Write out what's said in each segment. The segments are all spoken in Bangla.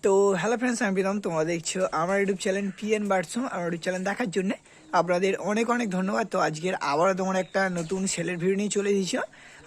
তো হ্যালো ফ্রেন্ডস, আমি প্রীতম। তোমরা দেখছো আমার ইউটিউব চ্যানেল পিএন বার্ডসম। আমার ইউটিউব চ্যানেল দেখার জন্য আপনাদের অনেক অনেক ধন্যবাদ। তো আজকের আবারও তোমার একটা নতুন সেলের ভিডিও নিয়ে চলে এসেছি।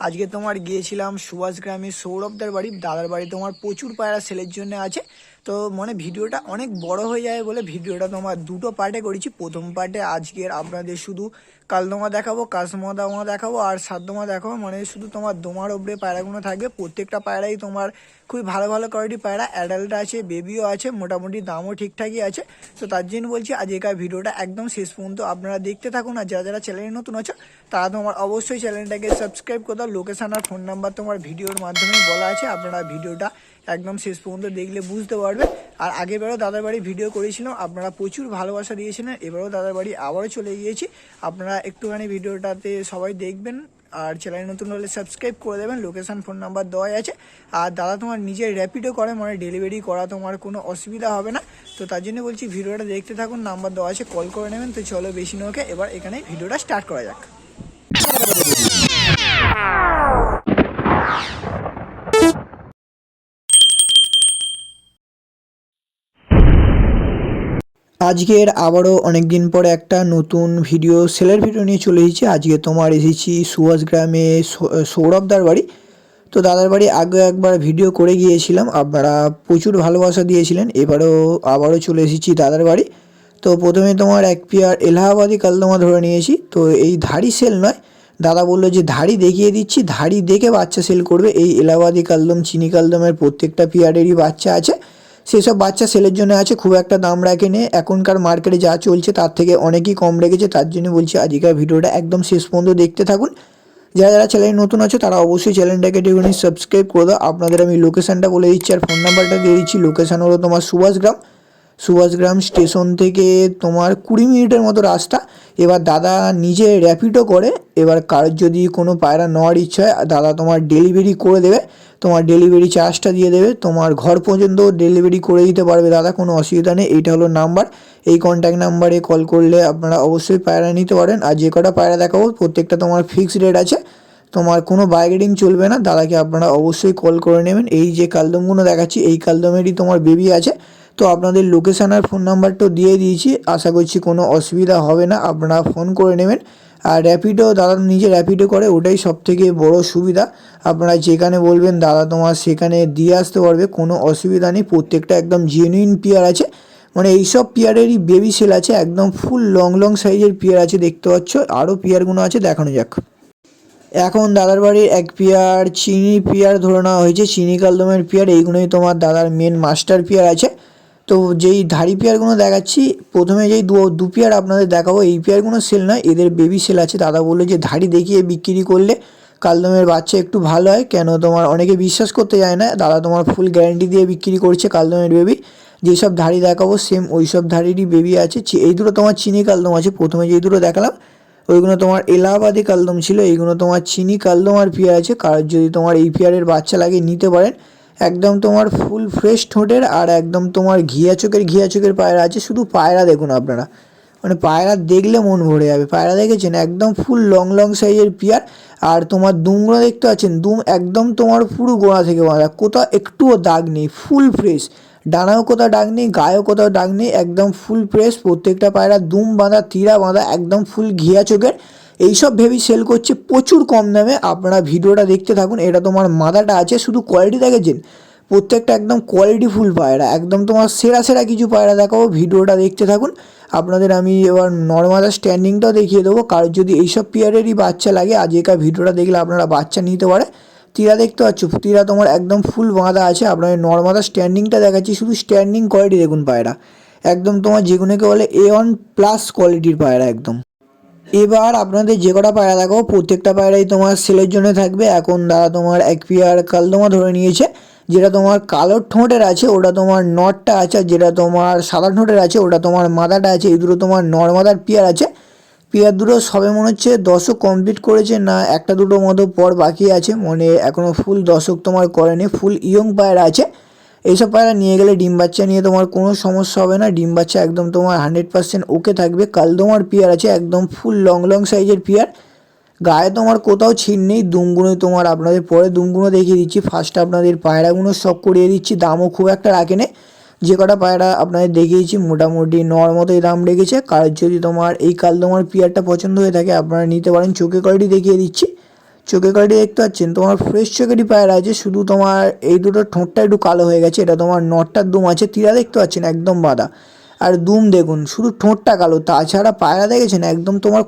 আজকে তোমার গিয়েছিলাম সুভাষ গ্রামে সৌরভদার বাড়ি, দাদার বাড়ি। তোমার প্রচুর পায়রা সেলের জন্য আছে। তো মানে ভিডিওটা অনেক বড় হয়ে যায় বলে ভিডিওটা তোমার দুটো পার্টে করেছি। প্রথম পার্টে আজকের আপনাদের শুধু কালদমা দেখাবো, কাসমদমা দেখাবো আর সাতদমা দেখাবো। মানে শুধু তোমার দোমার ওপরে পায়রাগুলো থাকবে। প্রত্যেকটা পায়রাই তোমার খুবই ভালো ভালো কোয়ালিটি পায়রা, অ্যাডাল্ট আছে, বেবিও আছে, মোটামুটি দামও ঠিকঠাকই আছে। তো তার জন্য বলছি আজকের ভিডিওটা একদম শেষ পর্যন্ত আপনারা দেখতে থাকুন। আর যারা যারা চ্যানেলে নতুন আছো তারা তোমার অবশ্যই চ্যানেলটাকে সাবস্ক্রাইব করে দাও। লোকেশান আর ফোন নাম্বার তোমার ভিডিওর মাধ্যমে বলা আছে। আপনারা ভিডিওটা একদম শেষ পর্যন্ত দেখলে বুঝতে পারবে। আর আগেরবারও দাদার বাড়ি ভিডিও করেছিলাম, আপনারা প্রচুর ভালোবাসা দিয়েছিলেন। এবারও দাদার বাড়ি আবারও চলে গিয়েছি। আপনারা একটুখানি ভিডিওটাতে সবাই দেখবেন আর চ্যানেল নতুন হলে সাবস্ক্রাইব করে দেবেন। লোকেশান ফোন নাম্বার দেওয়াই আছে। আর দাদা তোমার নিজের র্যাপিডও করে, মানে ডেলিভারি করা তোমার কোনো অসুবিধা হবে না। তো তার জন্য বলছি ভিডিওটা দেখতে থাকুন, নাম্বার দেওয়া আছে, কল করে নেবেন। তো চলো বেশি নৌকে এবার এখানে ভিডিওটা স্টার্ট করা যাক। আজকের আবারও অনেক দিন পরে একটা নতুন ভিডিও সেলের ভিডিও নিয়ে চলে এসেছি। আজকে তোমার এসেছি সুভাষ গ্রামে সৌরভদার বাড়ি। তো দাদার বাড়ি আগে একবার ভিডিও করে গিয়েছিলাম, আপনারা প্রচুর ভালোবাসা দিয়েছিলেন। আবারও চলে এসেছি দাদার বাড়ি। তো প্রথমে তোমার এক পেয়ার এলাহাবাদি কালদমা ধরে নিয়েছি। তো এই ধাড়ি সেল নয়, দাদা বললো যে ধাড়ি দেখিয়ে দিচ্ছি, ধাড়ি দেখে বাচ্চা সেল করবে। এই এলাহাবাদি কালদম, চিনি কালদমের প্রত্যেকটা পেয়ারেরই বাচ্চা আছে। সেসব বাচ্চা সেলের জন্য আছে, খুব একটা দাম রাখেনি। এখনকার মার্কেটে যা চলছে তার থেকে অনেকই কম রেখেছে। তার জন্য বলছি আজকের ভিডিওটা একদম শেষ পর্যন্ত দেখতে থাকুন। যারা যারা চ্যানেল নতুন আছে তারা অবশ্যই চ্যানেলটাকে একটুখানি সাবস্ক্রাইব করে দাও। আপনাদের আমি লোকেশানটা বলে দিচ্ছি আর ফোন নাম্বারটা দিয়ে দিচ্ছি। লোকেশান হলো তোমার সুভাষগ্রাম স্টেশন থেকে তোমার 20 মিনিটের মতো রাস্তা। এবার দাদা নিজে র্যাপিডও করে। এবার কারোর যদি কোনো পায়রা নেওয়ার ইচ্ছা হয় দাদা তোমার ডেলিভারি করে দেবে। তোমার ডেলিভারি চার্জটা দিয়ে দেবে, তোমার ঘর পর্যন্ত ডেলিভারি করে দিতে পারবে দাদা, কোনো অসুবিধা নেই। এইটা হলো নাম্বার, এই কন্ট্যাক্ট নাম্বারে কল করলে আপনারা অবশ্যই পায়রা নিতে পারেন। আর যে কটা পায়রা দেখাবো প্রত্যেকটা তোমার ফিক্সড রেট আছে, তোমার কোনো বার্গেনিং চলবে না। দাদাকে আপনারা অবশ্যই কল করে নেবেন। এই যে কালদমগুলো দেখাচ্ছি এই কালদমেরই তোমার বেবি আছে। তো আপনাদের লোকেশান আর ফোন নাম্বারটাও দিয়ে দিয়েছি, আশা করছি কোনো অসুবিধা হবে না, আপনারা ফোন করে নেবেন। আর র্যাপিডো দাদা নিজে র্যাপিডো করে, ওটাই সবথেকে বড় সুবিধা। আপনারা যেখানে বলবেন দাদা তোমার সেখানে দিয়ে আসতে পারবে, কোনো অসুবিধা নেই। প্রত্যেকটা একদম জেনুইন পেয়ার আছে, মানে এইসব পেয়ারেরই বেবি সেল আছে। একদম ফুল লং লং সাইজের পেয়ার আছে, দেখতে পাচ্ছ। আরও পেয়ারগুলো আছে, দেখানো যাক। এখন দাদার বাড়ির এক পেয়ার চিনি পেয়ার ধরে নেওয়া হয়েছে, চিনি কালদমের পেয়ার। এইগুলোই তোমার দাদার মেন মাস্টার পেয়ার আছে। তো যেই ধাড়ি পেয়ারগুলো দেখাচ্ছি, প্রথমে যেই দু পেয়ার আপনাদের দেখাবো, এই পেয়ারগুলো সেল নয়, এদের বেবি সেল আছে। দাদা বললো যে ধাড়ি দেখিয়ে বিক্রি করলে কালদমের বাচ্চা একটু ভালো হয়, কেন তোমার অনেকে বিশ্বাস করতে যায় না। দাদা তোমার ফুল গ্যারান্টি দিয়ে বিক্রি করছে কালদমের বেবি। যেসব ধাড়ি দেখাবো সেম ওই সব ধাড়িরই বেবি আছে। এই দুটো তোমার চিনি কালদম আছে, প্রথমে যেই দুটো দেখালাম ওইগুলো তোমার এলাহাবাদি কালদম ছিল, এইগুলো তোমার চিনি কালদম আর পেয়ার আছে। কারোর যদি তোমার এই পেয়ারের বাচ্চা লাগে নিতে পারেন। একদম তোমার ফুল ফ্রেশ ঠোঁটের আর একদম তোমার ঘিয়া চোখের পায়রা আছে। শুধু পায়রা দেখুন আপনারা, মানে পায়রা দেখলে মন ভরে যাবে। পায়রা দেখেছেন, একদম ফুল লং লং সাইজের পেয়ার। আর তোমার দুমগুলো দেখতে পাচ্ছেন, দুম একদম তোমার পুরো গোড়া থেকে বাঁধা, কোথাও একটুও দাগ নেই, ফুল ফ্রেশ। ডানাও কোথাও দাগ নেই, গায়েও কোথাও দাগ নেই, একদম ফুল ফ্রেশ। প্রত্যেকটা পায়রা দুম বাঁধা, তীরা বাঁধা, একদম ফুল ঘিয়া চোখের। এইসব ভেবেই সেল করছে প্রচুর কম দামে। আপনারা ভিডিওটা দেখতে থাকুন। এটা তোমার মাদাটা আছে, শুধু কোয়ালিটি দেখেছেন, প্রত্যেকটা একদম কোয়ালিটিফুল পায়রা। একদম তোমার সেরা সেরা কিছু পায়রা দেখাবো, ভিডিওটা দেখতে থাকুন। আপনাদের আমি এবার নর্মাল স্ট্যান্ডিংটাও দেখিয়ে দেবো। কারোর যদি এইসব পেয়ারেরই বাচ্চা লাগে আজকের ভিডিওটা দেখলে আপনারা বাচ্চা নিতে পারে। তীরা দেখতে পাচ্ছ, তীরা তোমার একদম ফুল বাঁধা আছে। আপনাদের নর্মাল স্ট্যান্ডিংটা দেখাচ্ছি, শুধু স্ট্যান্ডিং কোয়ালিটি দেখুন পায়রা। একদম তোমার যেগুলোকে বলে A1+ কোয়ালিটির পায়রা একদম। এবার আপনাদের যে কটা পায়রা দেখাবো প্রত্যেকটা পায়রাই তোমার সেলের জন্য থাকবে। এখন দাদা তোমার এক পেয়ার কালদমা ধরে নিয়েছে, যেটা তোমার কালো ঠোঁটের আছে ওটা তোমার নটটা আছে, আর যেটা তোমার সাদা ঠোঁটের আছে ওটা তোমার মাদাটা আছে। এই দুটো তোমার নর্মাদার পেয়ার আছে। পেয়ার দুটো সবে মনে হচ্ছে দশক কমপ্লিট করেছে, না একটা দুটো মতো পর বাকি আছে, মানে এখনও ফুল দশক তোমার করেনি, ফুল ইয়ং পায়রা আছে। এইসব পায়রা নিয়ে গেলে ডিম বাচ্চা নিয়ে তোমার কোনো সমস্যা হবে না। ডিম বাচ্চা একদম তোমার 100% ওকে থাকবে। কালদমার পেয়ার আছে, একদম ফুল লং লং সাইজের পেয়ার। গায়ে তোমার কোথাও ছিট নেই। দুমগুলোই তোমার আপনাদের পরে দুমগুলো দেখিয়ে দিচ্ছি। ফার্স্ট আপনাদের পায়রাগুলো সব করিয়ে দিচ্ছি, দামও খুব একটা রাখে নেই। যে কটা পায়রা আপনাদের দেখিয়েছি মোটামুটি নর মতোই দাম রেখেছে। কারোর যদি তোমার এই কালদমার পেয়ারটা পছন্দ হয়ে থাকে আপনারা নিতে পারেন। চোখে কোয়ালিটি দেখিয়ে দিচ্ছি, চোখে কোয়ালিটি দেখতে পাচ্ছেন তোমার ফ্রেশ চোখেরই পায়রা আছে, শুধু তোমার এই দুটোর ঠোঁটটা একটু কালো হয়ে গেছে। এটা তোমার নটটার দুম আছে, তীরা দেখতে পাচ্ছেন একদম বাঁধা, আর দুম দেখুন শুধু ঠোঁটটা কালো, তাছাড়া পায়রা দেখেছেন একদম তোমার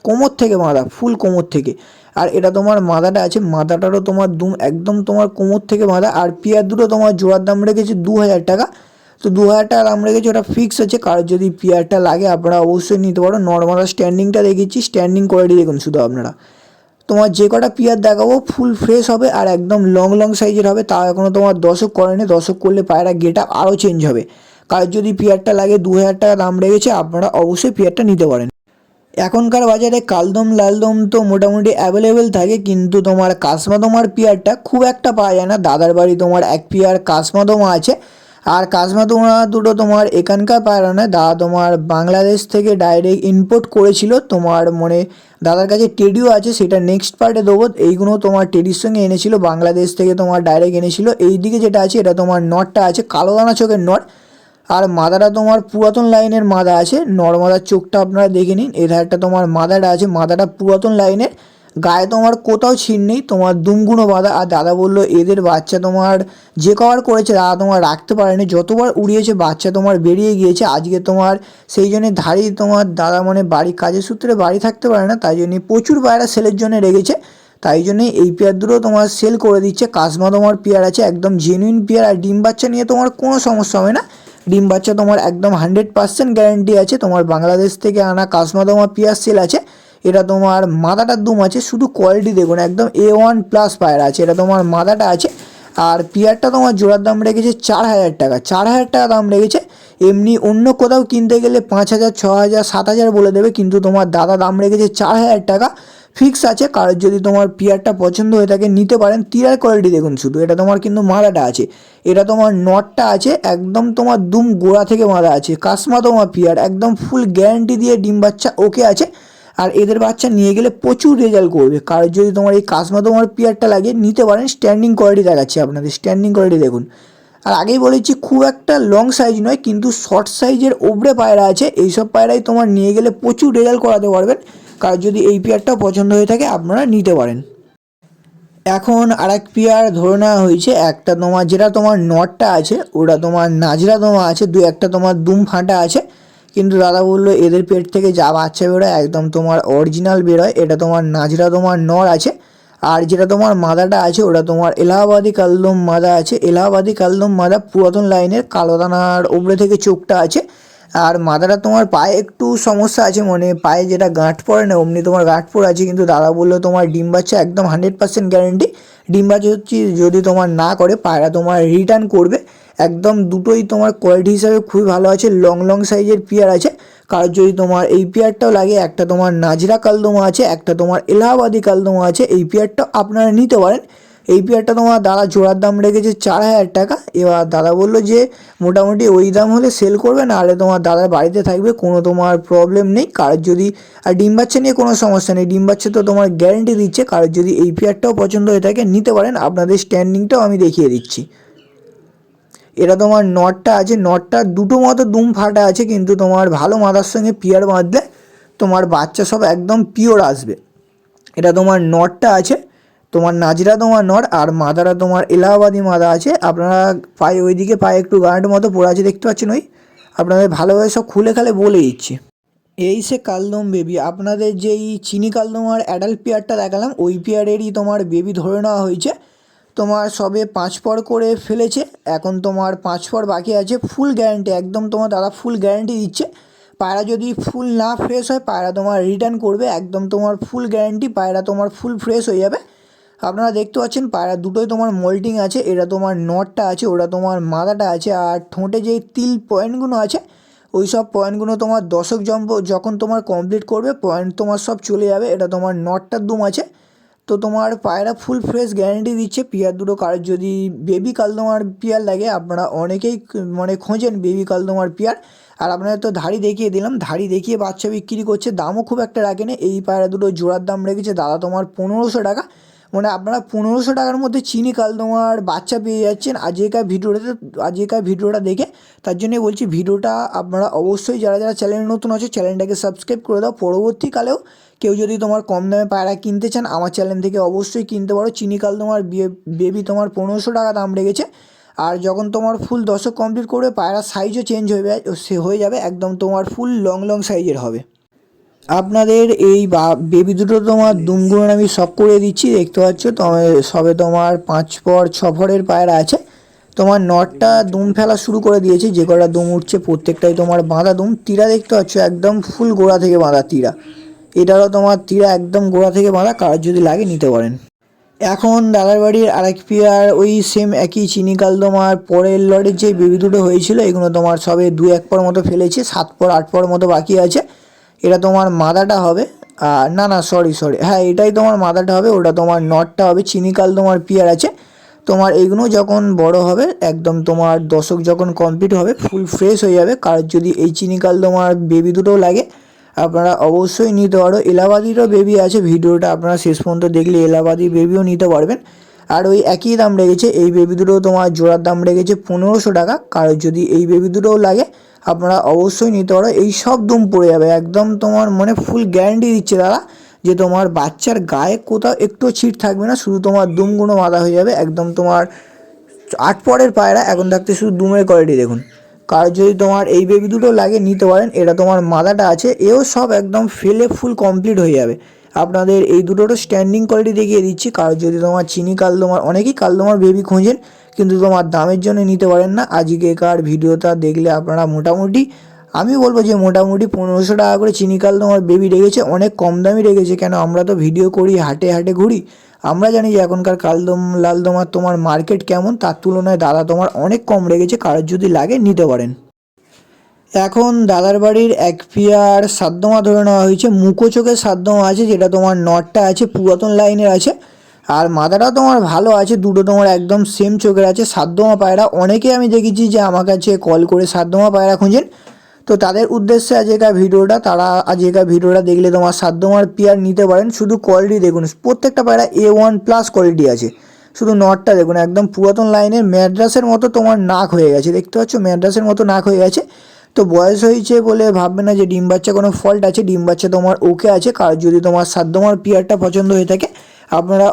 কোমর থেকে বাঁধা, ফুল কোমর থেকে। আর এটা তোমার মাদাটা আছে, মাদাটারও তোমার দুম একদম তোমার কোমর থেকে বাঁধা। আর পেয়ার দুটো তোমার জোড়ার দাম রেখেছে 2000 টাকা। তো 2000 টাকা দাম রেখেছে, ওটা ফিক্স আছে। কারোর যদি পেয়ারটা লাগে আপনারা অবশ্যই নিতে পারো। নর্মাল স্ট্যান্ডিংটা দেখেছি, স্ট্যান্ডিং কোয়ালিটি দেখুন শুধু আপনারা। তোমার যে কটা পেয়ার দেখাবো ফুল ফ্রেশ হবে আর একদম লং লং সাইজের হবে। তাও এখনও তোমার দশক করেনি, দশক করলে পায়রা গেট আপ আরও চেঞ্জ হবে। কার যদি পেয়ারটা লাগে 2000 টাকা দাম রেখেছে, আপনারা অবশ্যই পেয়ারটা নিতে পারেন। এখনকার বাজারে কালদম লালদম তো মোটামুটি অ্যাভেলেবেল থাকে, কিন্তু তোমার কাশমাদমার পেয়ারটা খুব একটা পাওয়া যায় না। দাদার বাড়ি তোমার এক পেয়ার কাশমাদমা আছে, আর কাশমাদমা দুটো তোমার এখানকার পায়রা নয়, দাদা তোমার বাংলাদেশ থেকে ডাইরেক্ট ইম্পোর্ট করেছিল। তোমার মানে দাদার কাছে টেডিও আছে, সেটা নেক্সট পার্টে দেবো। এইগুলো তোমার টেডির সঙ্গে এনেছিল, বাংলাদেশ থেকে তোমার ডাইরেক্ট এনেছিল। এই দিকে যেটা আছে এটা তোমার নটটা আছে, কালো দানা চোখের নট। আর মাদাটা তোমার পুরাতন লাইনের মাদা আছে, নর্মাদার চোখটা আপনারা দেখে নিন। এর একটা তোমার মাদাটা আছে, মাদাটা পুরাতন লাইনের, গায়ে তোমার কোথাও ছিঁড় নেই, তোমার দুমগুনো বাঁধা। আর দাদা বললো এদের বাচ্চা তোমার যে কভার করেছে দাদা তোমার রাখতে পারেনি, যতবার উড়িয়েছে বাচ্চা তোমার বেরিয়ে গিয়েছে। আজকে তোমার সেই জন্যে ধাড়ি তোমার দাদা মানে বাড়ি কাজের সূত্রে বাড়ি থাকতে পারে না, তাই জন্যে প্রচুর পায়রা সেলের জন্য রেখেছে। তাই জন্যে এই পেয়ার দুটো তোমার সেল করে দিচ্ছে। কাসমা তোমার পেয়ার আছে, একদম জেনুইন পেয়ার, আর ডিম বাচ্চা নিয়ে তোমার কোনো সমস্যা হবে না। ডিম বাচ্চা তোমার একদম 100% গ্যারেন্টি আছে। তোমার বাংলাদেশ থেকে আনা কাশমাদমা পেয়ার সেল আছে। এটা তোমার মাদাটার দুম আছে, শুধু কোয়ালিটি দেখুন একদম A1+ পায়রা আছে। এটা তোমার মাদাটা আছে। আর পেয়ারটা তোমার জোড়ার দাম রেখেছে 4000 টাকা, 4000 টাকা দাম রেখেছে। এমনি অন্য কোথাও কিনতে গেলে 5000, 6000, 7000 বলে দেবে, কিন্তু তোমার দাদা দাম রেখেছে 4000 টাকা ফিক্স আছে। কারোর যদি তোমার পেয়ারটা পছন্দ হয়ে থাকে নিতে পারেন। তীরার কোয়ালিটি দেখুন শুধু, এটা তোমার কিন্তু মাদাটা আছে, এটা তোমার নটটা আছে, একদম তোমার দুম গোড়া থেকে মাদা আছে। কাসমা তোমার পেয়ার একদম ফুল গ্যারান্টি দিয়ে ডিম বাচ্চা ওকে আছে। আর এদের বাচ্চা নিয়ে গেলে প্রচুর রেজাল্ট করবে। কারোর যদি তোমার এই কাসমা তোমার পেয়ারটা লাগে নিতে পারেন। স্ট্যান্ডিং কোয়ালিটি দেখাচ্ছি আপনাদের, স্ট্যান্ডিং কোয়ালিটি দেখুন। আর আগেই বলেছি খুব একটা লং সাইজ নয়, কিন্তু শর্ট সাইজের ওপরে পায়রা আছে। এইসব পায়রাই তোমার নিয়ে গেলে প্রচুর রেজাল্ট করাতে পারবেন। কার যদি এই পেয়ারটাও পছন্দ হয়ে থাকে আপনারা নিতে পারেন। এখন আরেক পেয়ার ধরে নেওয়া হয়েছে, একটা তোমার যেটা তোমার নটটা আছে ওটা তোমার নাজরা দমা আছে, দু একটা তোমার দুম ফাটা আছে। কিন্তু দাদা বললো এদের পেট থেকে যা বাচ্চা বেরোয় একদম তোমার অরিজিনাল বেরোয়। এটা তোমার নাজরা দমার নর আছে। আর যেটা তোমার মাদাটা আছে ওটা তোমার এলাহাবাদি কালদম মাদা আছে। এলাহাবাদি কালদম মাদা পুরাতন লাইনের, কালো দানার ওপরে থেকে চোখটা আছে। আর মাদাটা তোমার পায়ে একটু সমস্যা আছে, মানে পায়ে যেটা গাঁট পড়ে না অমনি তোমার গাঁট পড়ে আছে। কিন্তু দাদা বললো তোমার ডিম বাচ্চা একদম 100% গ্যারেন্টি। ডিম বাচ্চা হচ্ছে যদি তোমার না করে পায়রা তোমার রিটার্ন করবে। একদম দুটোই তোমার কোয়ালিটি হিসাবে খুবই ভালো আছে, লং লং সাইজের পেয়ার আছে। কারণ যদি তোমার এই পেয়ারটাও লাগে, একটা তোমার নাজরা কালদমা আছে, একটা তোমার এলাহাবাদি কালদমা আছে, এই পেয়ারটাও আপনারা নিতে পারেন। এই পেয়ারটা তোমার দাদা জোড়ার দাম রেখেছে 4000 টাকা। এবার দাদা বললো যে মোটামুটি ওই দাম হলে সেল করবে, নাহলে তোমার দাদার বাড়িতে থাকবে, কোনো তোমার প্রবলেম নেই। কারোর যদি আর ডিম বাচ্চা নিয়ে কোনো সমস্যা নেই, ডিম বাচ্চা তো তোমার গ্যারেন্টি দিচ্ছে। কারোর যদি এই পেয়ারটাও পছন্দ হয়ে থাকে নিতে পারেন। আপনাদের স্ট্যান্ডিংটাও আমি দেখিয়ে দিচ্ছি। এটা তোমার নটটা আছে, নটটা দুটো মতো দুম ফাটা আছে, কিন্তু তোমার ভালো মাদার সঙ্গে পেয়ার বাঁধলে তোমার বাচ্চা সব একদম পিওর আসবে। এটা তোমার নটটা আছে, তোমার নাজরা তোমার নর, আর মাদারা তোমার এলাহাবাদি মাদা আছে। আপনারা পায়ে ওইদিকে পায়ে একটু গাঁট মতো পড়ে আছে দেখতে পাচ্ছেন, ওই আপনাদের ভালোভাবে সব খুলে খালে বলে দিচ্ছি। এই সে কালদম বেবি, আপনাদের যেই চিনি কালদম আর অ্যাডাল্ট পেয়ারটা দেখালাম ওই পেয়ারেরই তোমার বেবি ধরে নেওয়া হয়েছে। তোমার সবে 5 পর করে ফেলেছে, এখন তোমার 5 পর বাকি আছে। ফুল গ্যারান্টি একদম, তোমার দাদা ফুল গ্যারান্টি দিচ্ছে। পায়রা যদি ফুল না ফ্রেশ হয় পায়রা তোমার রিটার্ন করবে, একদম তোমার ফুল গ্যারান্টি। পায়রা তোমার ফুল ফ্রেশ হয়ে যাবে। আপনারা দেখতে পাচ্ছেন পায়রা দুটোই তোমার মোল্টিং আছে। এটা তোমার নটটা আছে, ওটা তোমার মাদাটা আছে। আর ঠোঁটে যেই তিল পয়েন্টগুলো আছে ওই সব পয়েন্টগুলো তোমার দশক যখন তোমার কমপ্লিট করবে পয়েন্ট তোমার সব চলে যাবে। এটা তোমার নটটার দুম আছে। তো তোমার পায়রা ফুল ফ্রেশ গ্যারান্টি দিচ্ছে। পেয়ার দুটো কারোর যদি বেবি কালদমার পেয়ার লাগে, আপনারা অনেকেই মানে খোঁজেন বেবি কালদমার পেয়ার। আর আপনাদের তো ধাড়ি দেখিয়ে দিলাম, ধাড়ি দেখিয়ে বাচ্চা বিক্রি করছে, দামও খুব একটা রাখেনি। এই পায়রা দুটো জোড়ার দাম রেখেছে দাদা তোমার 1500 টাকা। মানে আপনারা 1500 টাকার মধ্যে চিনি কালদমার বাচ্চা পেয়ে যাচ্ছেন আজকেকার ভিডিওটা দেখে। তার জন্যই বলছি ভিডিওটা আপনারা অবশ্যই যারা যারা চ্যানেলে নতুন আছে চ্যানেলটাকে সাবস্ক্রাইব করে দাও। পরবর্তীকালেও কেউ যদি তোমার কম দামে পায়রা কিনতে চান আমার চ্যানেল থেকে অবশ্যই কিনতে পারো। চিনি কালদমার বেবি তোমার 1500 টাকা দাম রেখেছে। আর যখন তোমার ফুল দশক কমপ্লিট করবে পায়রার সাইজও চেঞ্জ হয়ে যাবে, একদম তোমার ফুল লং সাইজের হবে। আপনাদের এই বেবি দুটো তোমার দুমগুলো আমি শখ করে দিচ্ছি, দেখতে পাচ্ছ সবে তোমার 5 পর 6 পরের পায়রা আছে। তোমার নটটা দুম ফেলা শুরু করে দিয়েছে, যে কটা দুম উঠছে প্রত্যেকটাই তোমার বাঁধা দুম। তীরা দেখতে পাচ্ছ একদম ফুল গোড়া থেকে বাঁধা তীরা, এটারও তোমার তীরা একদম গোড়া থেকে বাঁধা, কার যদি লাগে নিতে পারেন। এখন দাদার বাড়ির আরেক পেয়ার ওই সেম একই চিনি কালদমার পরের লটের যে বেবি দুটো হয়েছিল এগুলো তোমার সবে 2-1 পর মতো ফেলেছে, 7 পর 8 পর মতো বাকি আছে। এটা তোমার মাদাটা হবে, না সরি হ্যাঁ এটাই তোমার মাদাটা হবে, ওটা তোমার নটটা হবে। চিনি কালদমার পেয়ার আছে তোমার, এইগুলো যখন বড় হবে একদম তোমার দশক যখন কমপ্লিট হবে ফুল ফ্রেশ হয়ে যাবে। কার যদি এই চিনি কালদমার বেবি দুটোও লাগে আপনারা অবশ্যই নিতে পারো। এলাহাবাদিরও বেবি আছে, ভিডিওটা আপনারা শেষ পর্যন্ত দেখলে এলাহাবাদি বেবিও নিতে পারবেন। আর ওই একই দাম রেখেছে, এই বেবি দুটো তোমার জোড়ার দাম রেখেছে 1500 টাকা। কারোর যদি এই বেবি দুটোও লাগে আপনারা অবশ্যই নিতে পারো। এই সব দুম পড়ে যাবে একদম তোমার, মানে ফুল গ্যারান্টি দিচ্ছে দাদা যে তোমার বাচ্চার গায়ে কোথাও একটু ছিট থাকবে না, শুধু তোমার দুমগুলো বাঁধা হয়ে যাবে। একদম তোমার 8 পরের পায়রা এখন থাকতে শুধু দুমের কোয়ালিটি দেখুন। কার যদি তোমার এই বেবি দুটো লাগে নিতে পারেন। এটা তোমার মাদাটা আছে, এও সব একদম ফেলে ফুল কমপ্লিট হয়ে যাবে। আপনাদের এই দুটোরও স্ট্যান্ডিং কোয়ালিটি দেখিয়ে দিচ্ছি। কার যদি তোমার চিনি কালদমার, অনেকেই কালদমার বেবি খোঁজেন কিন্তু তোমার দামের জন্য নিতে পারেন না, আজকেকার ভিডিওটা দেখলে আপনারা মোটামুটি আমি বলবো যে মোটামুটি 1500 টাকা করে চিনি কালদমার বেবি রেখেছে, অনেক কম দামি রেখেছে। কেন আমরা তো ভিডিও করি, হাটে হাটে ঘুরি, আমরা জানি যে এখনকার কালদম লালদমার তোমার মার্কেট কেমন, তার তুলনায় দাদা তোমার অনেক কম রেখেছে। কারোর যদি লাগে নিতে পারেন। এখন দাদার বাড়ির এক পেয়ার সাতদমা ধরে নেওয়া হয়েছে, মুখো চোখের সাতদমা আছে, যেটা তোমার নটটা আছে পুরাতন লাইনের আছে, আর মাদাটা তোমার ভালো আছে। দুটো তোমার একদম সেম চোখের আছে। সাতদমা পায়রা অনেকে আমি দেখেছি যে আমার কাছে কল করে সাতদমা পায়রা খুঁজেন, তো তাদের উদ্দেশ্যে আজকের ভিডিওটা, তারা আজকের ভিডিওটা দেখলে তোমার সাতদমার পেয়ার নিতে পারেন। শুধু কোয়ালিটি দেখুন, প্রত্যেকটা পায়রা A1+ কোয়ালিটি আছে। শুধু নটটা দেখুন একদম পুরাতন লাইনের ম্যাড্রাসের মতো তোমার নাক হয়ে গেছে, দেখতে পাচ্ছ ম্যাড্রাসের মতো নাক হয়ে গেছে। তো বয়স হয়েছে বলে ভাববে না যে ডিম বাচ্চা কোনো ফল্ট আছে, ডিম বাচ্চা তোমার ওকে আছে। কার যদি তোমার সাতদমার পেয়ারটা পছন্দ হয়ে থাকে আপনারা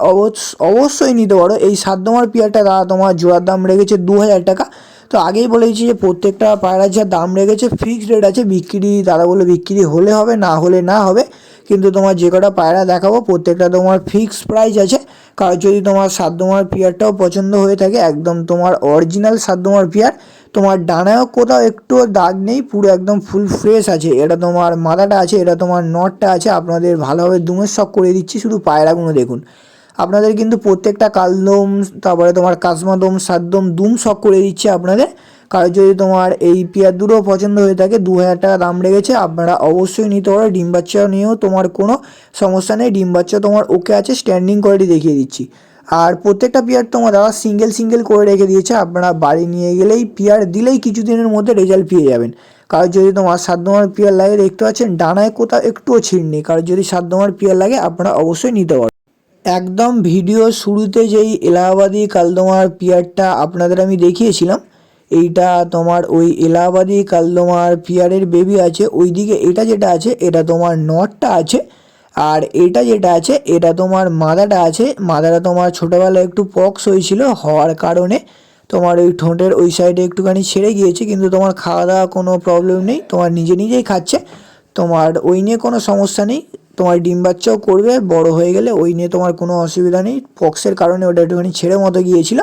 অবশ্যই নিতে পারো। এই সাতদমার পেয়ারটা দাদা তোমার জোড়ার দাম রেখেছে 2000 টাকা। তো আগেই বলেছি যে প্রত্যেকটা পায়রার যা দাম রেখেছে ফিক্সড রেট আছে, বিক্রি দাদা বলে বিক্রি হলে হবে, না হলে না হবে। কিন্তু তোমার যে কটা পায়রা দেখাবো প্রত্যেকটা তোমার ফিক্সড প্রাইস আছে। কারণ যদি তোমার সাতদমার পেয়ারটাও পছন্দ হয়ে থাকে, একদম তোমার অরিজিনাল সাতদমার পেয়ার, তোমার ডানায়ও কোথাও একটু দাগ নেই, পুরো একদম ফুল ফ্রেশ আছে। এটা তোমার মাদাটা আছে, এটা তোমার নটটা আছে। আপনাদের ভালোভাবে দুমের শখ করে দিচ্ছি, শুধু পায়রাগুলো দেখুন। আপনাদের কিন্তু প্রত্যেকটা কালদম, তারপরে তোমার কাসমাদম, সাতদম দুম শখ করে দিচ্ছে আপনাদের। কারণ যদি তোমার এই পেয়ার দুটো পছন্দ হয়ে থাকে 2000 টাকা দাম রেখেছে, আপনারা অবশ্যই নিতে পারো। ডিম বাচ্চা নিয়েও তোমার কোনো সমস্যা নেই, ডিম বাচ্চা তোমার ওকে আছে। স্ট্যান্ডিং কোয়ালিটি দেখিয়ে দিচ্ছি। আর প্রত্যেকটা পেয়ার তোমার দাদা সিঙ্গেল করে রেখে দিয়েছে, আপনারা বাড়ি নিয়ে গেলেই পেয়ার দিলেই কিছুদিনের মধ্যে রেজাল্ট পেয়ে যাবেন। কারণ যদি তোমার সাতদমার পেয়ার লাগে, দেখতে পাচ্ছেন ডানায় কোথাও একটুও ছিঁড় নেই। কারণ যদি সাতদমার পেয়ার লাগে আপনারা অবশ্যই নিতে পারো। একদম ভিডিও শুরুতে যেই এলাহাবাদি কালদমার পেয়ারটা আপনাদের আমি দেখিয়েছিলাম, এইটা তোমার ওই এলাহাবাদি কালদমার পেয়ারের বেবি আছে। ওইদিকে এটা যেটা আছে এটা তোমার নটটা আছে, আর এটা যেটা আছে এটা তোমার মাদাটা আছে। মাদাটা তোমার ছোটোবেলায় একটু পক্স হয়েছিল, হওয়ার কারণে তোমার ওই ঠোঁটের ওই সাইডে একটুখানি ছেড়ে গিয়েছে, কিন্তু তোমার খাওয়া দাওয়া কোনো প্রবলেম নেই, তোমার নিজেই খাচ্ছে। তোমার ওই নিয়ে কোনো সমস্যা নেই, তোমার ডিম বাচ্চাও করবে বড় হয়ে গেলে, ওই নিয়ে তোমার কোনো অসুবিধা নেই। পক্সের কারণে ওটা একটুখানি ছেড়ে মতো গিয়েছিল।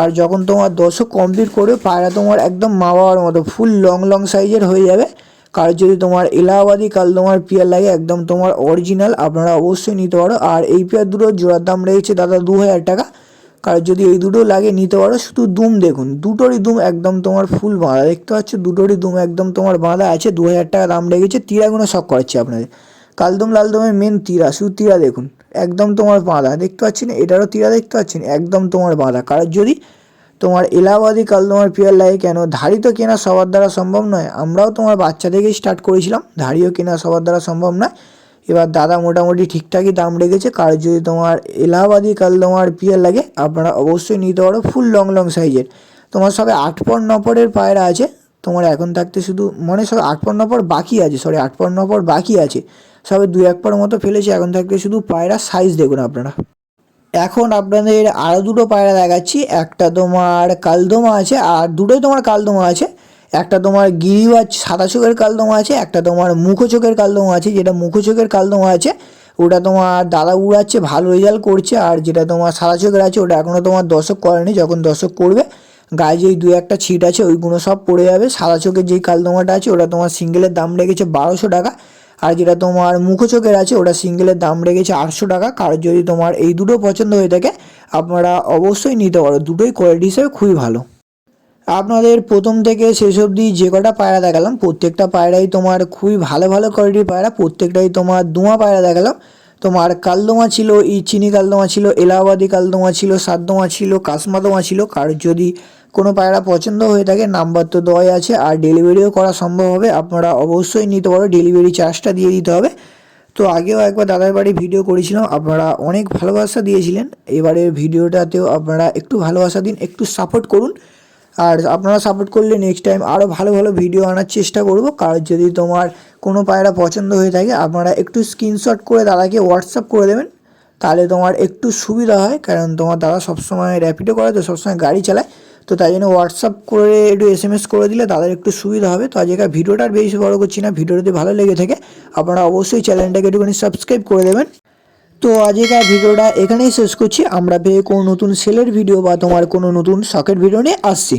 আর যখন তোমার দশক কমপ্লিট করবে পায়রা তোমার একদম মা বাবার মতো ফুল লং সাইজের হয়ে যাবে। কার যদি তোমার এলাহাবাদি কালদমার পেয়ার লাগে একদম তোমার অরিজিনাল, আপনারা অবশ্যই নিতে পারো। আর এই পেয়ার দুটোর জোড়ার দাম রয়েছে দাদা 2000 টাকা। কার যদি এই দুটো লাগে নিতে পারো। শুধু দুম দেখুন, দুটোরই দুম একদম তোমার ফুল বাঁধা, দেখতে পাচ্ছ দুটোরই দুম একদম তোমার বাঁধা আছে। 2000 টাকা দাম রেখেছে। তীরাগুলো শখ করাচ্ছি আপনাদের। কালদম লালদমের মেন তীরা, শুধু তীরা দেখুন একদম তোমার বাঁধা, দেখতে পাচ্ছেন এটারও তীরা দেখতে পাচ্ছেন একদম তোমার বাঁধা। কারণ যদি তোমার এলাহাবাদি কালদমার পেয়ার লাগে, কেন ধাড়ি তো কেনা সবার দ্বারা সম্ভব নয়, আমরাও তোমার বাচ্চা থেকেই স্টার্ট করেছিলাম, ধাড়িও কেনা সবার দ্বারা সম্ভব নয়। এবার দাদা মোটামুটি ঠিকঠাকই দাম রেখেছে। কারোর যদি তোমার এলাহাবাদি কালদমার পেয়ার লাগে আপনারা অবশ্যই নিতে পারো, ফুল লং লং সাইজের। তোমার সবে 8 পর 9 পরের পায়রা আছে তোমার এখন থাকতে, শুধু মানে সবে 8 পর 9 পর বাকি আছে, সরি 8 পর 9 পর বাকি আছে, সবে 2-1 পর মতো ফেলেছে। এখন থাকতে শুধু পায়রা সাইজ দেখুন আপনারা। এখন আপনাদের আরও দুটো পায়রা দেখাচ্ছি, একটা তোমার কালদমা আছে আর দুটোই তোমার কালদমা আছে। একটা তোমার গিরিবাজ সাদা চোখের কালদমা আছে, একটা তোমার মুখো চোখের কালদমা আছে। যেটা মুখো চোখের কালদমা আছে ওটা তোমার দাদা উড়াচ্ছে, ভালো রেজাল্ট করছে। আর যেটা তোমার সাদা চোখের আছে ওটা এখনও তোমার দর্শক করেনি, যখন দর্শক করবে গায়ে যেই 2-1টা ছিট আছে ওইগুলো সব পড়ে যাবে। সাদা চোখের যেই কালদমাটা আছে ওটা তোমার সিঙ্গেলের দাম রেখেছে 1200 টাকা, আর যেটা তোমার মুখো চোখের আছে ওটা সিঙ্গেলের দাম রেখেছে 800 টাকা। কারোর যদি তোমার এই দুটো পছন্দ হয়ে থাকে আপনারা অবশ্যই নিতে পারো, দুটোই কোয়ালিটি হিসেবে খুবই ভালো। আপনাদের প্রথম থেকে শেষ অবধি যে কটা পায়রা দেখালাম প্রত্যেকটা পায়রাই তোমার খুবই ভালো ভালো কোয়ালিটির পায়রা, প্রত্যেকটাই তোমার দুমা পায়রা দেখালাম। তোমার কালদমা ছিল, চিনি কালদমা ছিল, এলাহাবাদি কালদমা ছিল, সাতদমা ছিল, কাসমাদমা ছিল। কারোর যদি কোনো পায়রা পছন্দ হয়ে থাকে নাম্বার তো দেওয়াই আছে, আর ডেলিভারিও করা সম্ভব হবে, আপনারা অবশ্যই নিতে পারো, ডেলিভারি চার্জটা দিয়ে দিতে হবে। তো আগেও একবার দাদার বাড়ি ভিডিও করেছিলাম, আপনারা অনেক ভালোবাসা দিয়েছিলেন, এবারের ভিডিওটাতেও আপনারা একটু ভালোবাসা দিন, একটু সাপোর্ট করুন। আর আপনারা সাপোর্ট করলে নেক্সট টাইম আরও ভালো ভালো ভিডিও আনার চেষ্টা করব। কারণ যদি তোমার কোনো পায়রা পছন্দ হয়ে থাকে আপনারা একটু স্ক্রিনশট করে দাদাকে হোয়াটসঅ্যাপ করে দেবেন, তাহলে তোমার একটু সুবিধা হয়। কারণ তোমার দাদা সবসময় র্যাপিডো করে, তো সবসময় গাড়ি চালায়, তো তাই জন্য হোয়াটসঅ্যাপ করে একটু SMS করে দিলে দাদার একটু সুবিধা হবে। তো আজকে ভিডিওটা আর বেশি বড় করছি না, ভিডিওটা যদি ভালো লেগে থাকে আপনারা অবশ্যই চ্যানেলটাকে একটুখানি সাবস্ক্রাইব করে দেবেন। তো আজকের ভিডিওটা এখানেই শেষ করছি, আমরা পেয়ে কোনো নতুন সেলের ভিডিও বা তোমার কোনো নতুন শখের ভিডিও নিয়ে আসছি।